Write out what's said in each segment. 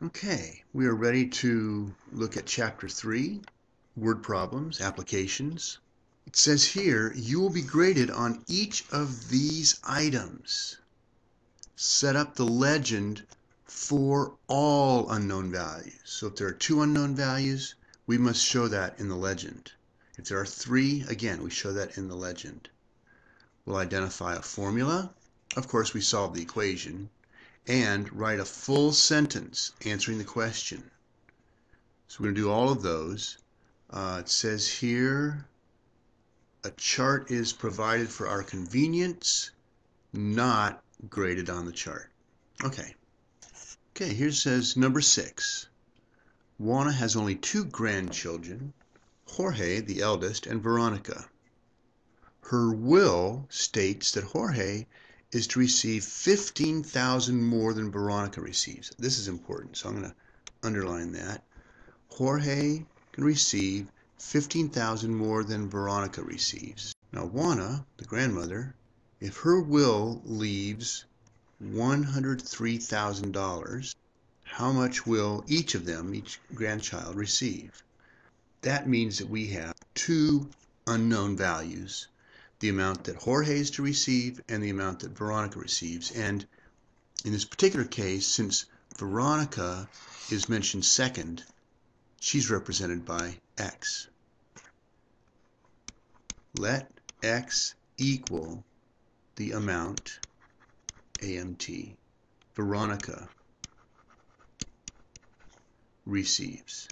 Okay, we are ready to look at Chapter 3, Word Problems, Applications. It says here, you will be graded on each of these items. Set up the legend for all unknown values. So if there are 2 unknown values, we must show that in the legend. If there are 3, again, we show that in the legend. We'll identify a formula. Of course, we solve the equation. And write a full sentence answering the question. So we're going to do all of those. It says here, a chart is provided for our convenience, not graded on the chart. Okay, here it says number 6. Juana has only 2 grandchildren, Jorge, the eldest, and Veronica. Her will states that Jorge is to receive $15,000 more than Veronica receives. This is important, so I'm going to underline that. Jorge can receive $15,000 more than Veronica receives. Now Juana, the grandmother, if her will leaves $103,000, how much will each of them, each grandchild, receive? That means that we have 2 unknown values. The amount that Jorge is to receive and the amount that Veronica receives. And in this particular case, since Veronica is mentioned second, she's represented by X. Let X equal the amount, AMT, Veronica receives.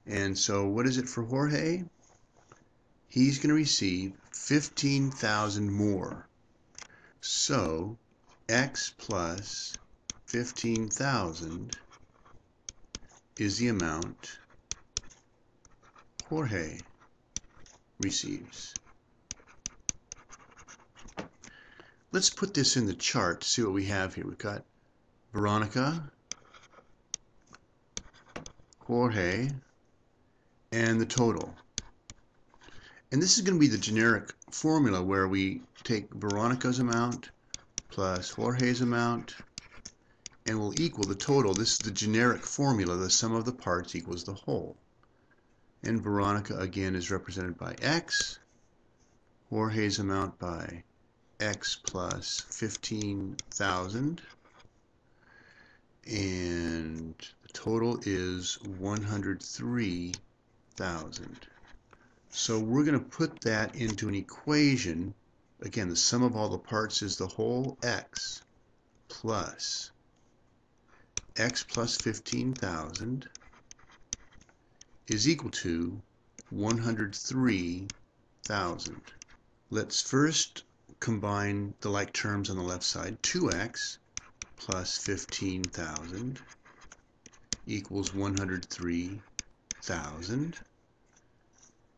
And so what is it for Jorge? He's going to receive $15,000 more. So X plus 15,000 is the amount Jorge receives. Let's put this in the chart to see what we have here. We've got Veronica, Jorge, and the total. And this is going to be the generic formula where we take Veronica's amount plus Jorge's amount and we'll equal the total. This is the generic formula. The sum of the parts equals the whole. And Veronica again is represented by X, Jorge's amount by X plus 15,000, and the total is 103,000. So we're going to put that into an equation. Again, the sum of all the parts is the whole X plus 15,000 is equal to 103,000. Let's first combine the like terms on the left side. 2x plus 15,000 equals 103,000.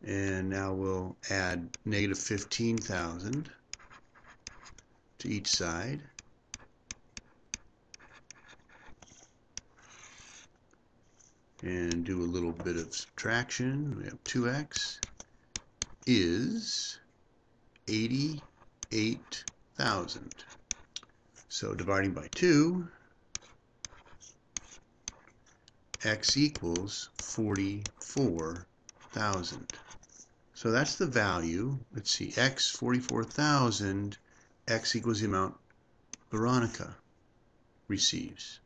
And now we'll add negative 15,000 to each side. And do a little bit of subtraction. We have 2x is 88,000. So dividing by 2, x equals 44,000. So that's the value. Let's see, x 44,000, x equals the amount Veronica receives.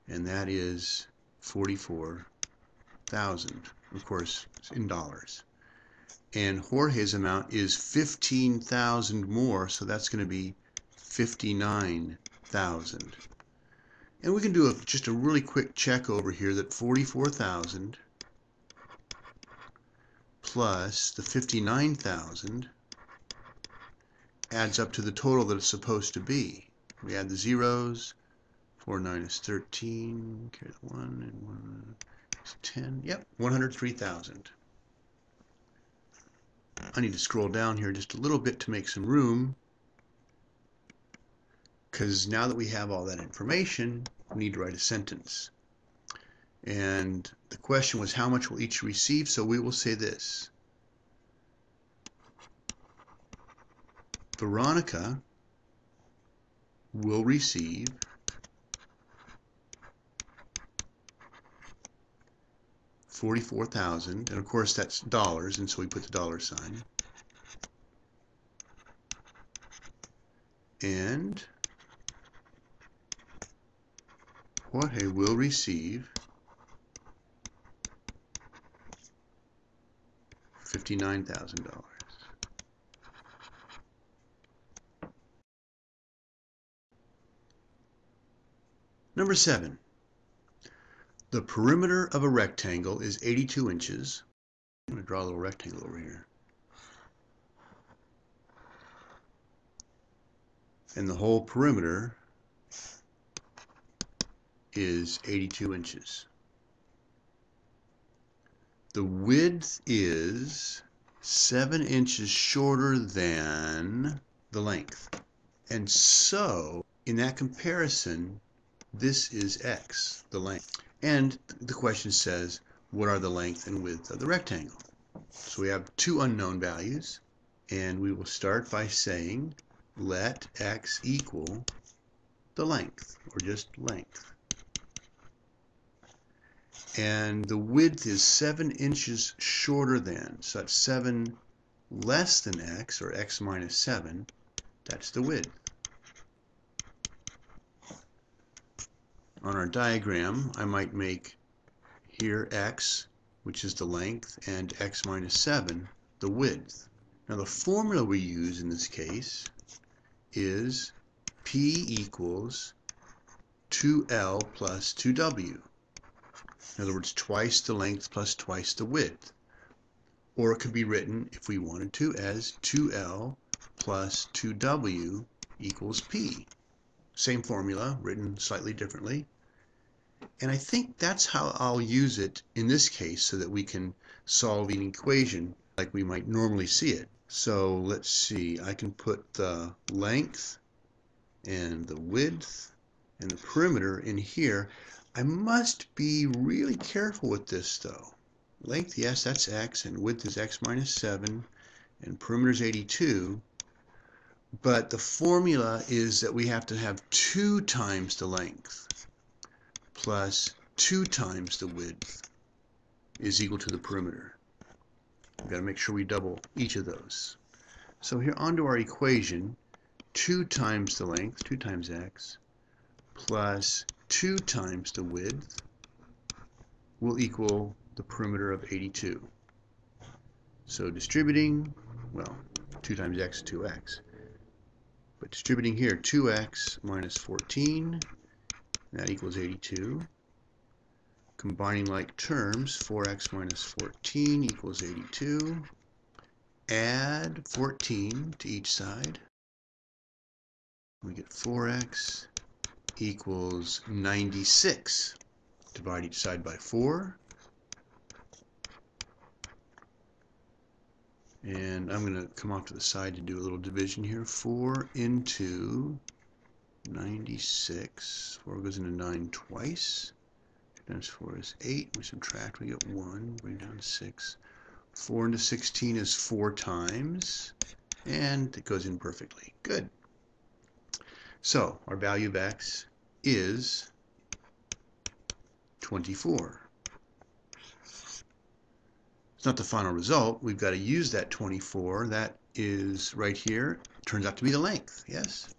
And that is 44,000. Of course, it's in dollars. And Jorge's amount is 15,000 more, so that's going to be 59,000. And we can do just a really quick check over here that 44,000 plus the 59,000 adds up to the total that it's supposed to be. We add the zeros. 4, 9 is 13, carry the 1, and 1 is 10. Yep, 103,000. I need to scroll down here just a little bit to make some room, because now that we have all that information, we need to write a sentence. And the question was, how much will each receive? So we will say this. Veronica will receive $44,000, and of course that's dollars, and so we put the dollar sign. And Jorge will receive $59,000. Number 7. The perimeter of a rectangle is 82 inches. I'm going to draw a little rectangle over here. And the whole perimeter is 82 inches. The width is 7 inches shorter than the length. And so, in that comparison, this is x, the length. And the question says, what are the length and width of the rectangle? So we have two unknown values, and we will start by saying, let x equal the length, or just length. And the width is 7 inches shorter than, so that's 7 less than x, or x minus 7, that's the width. On our diagram, I might make here x, which is the length, and x minus 7, the width. Now the formula we use in this case is P equals 2L plus 2W. In other words, twice the length plus twice the width. Or it could be written, if we wanted to, as 2L plus 2W equals P. Same formula, written slightly differently. And I think that's how I'll use it in this case, so that we can solve an equation like we might normally see it. So let's see, I can put the length and the width and the perimeter in here. I must be really careful with this though. Length, yes, that's x, and width is x minus 7, and perimeter is 82. But the formula is that we have to have 2 times the length plus 2 times the width is equal to the perimeter. We've got to make sure we double each of those. So here onto our equation, 2 times the length, 2 times x, plus 2 times the width will equal the perimeter of 82. So distributing, well, 2 times x, 2x. But distributing here, 2x minus 14, that equals 82. Combining like terms, 4x minus 14 equals 82. Add 14 to each side. We get 4x equals 96. Divide each side by 4. And I'm going to come off to the side to do a little division here. 4 into 96. 4 goes into 9 twice. 2 times 4 is 8. We subtract, we get 1. Bring down to 6. 4 into 16 is 4 times. And it goes in perfectly. Good. So our value of x is 24. It's not the final result. We've got to use that 24. That is right here. Turns out to be the length, yes?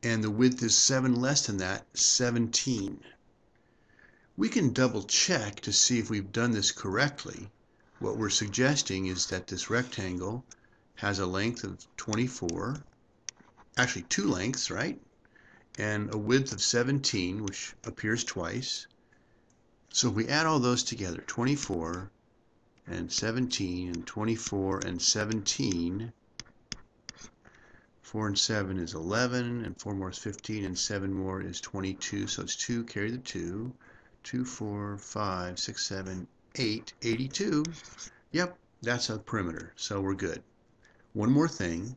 And the width is 7 less than that, 17. We can double check to see if we've done this correctly. What we're suggesting is that this rectangle has a length of 24, actually 2 lengths, right? And a width of 17, which appears twice. So if we add all those together, 24 and 17 and 24 and 17, 4 and 7 is 11, and 4 more is 15, and 7 more is 22, so it's 2, carry the 2, 2, 4, 5, 6, 7, 8, 82. Yep, that's a perimeter, so we're good. One more thing,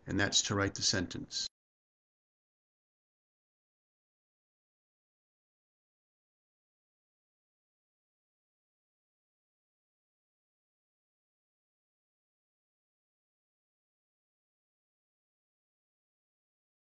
and that's to write the sentence.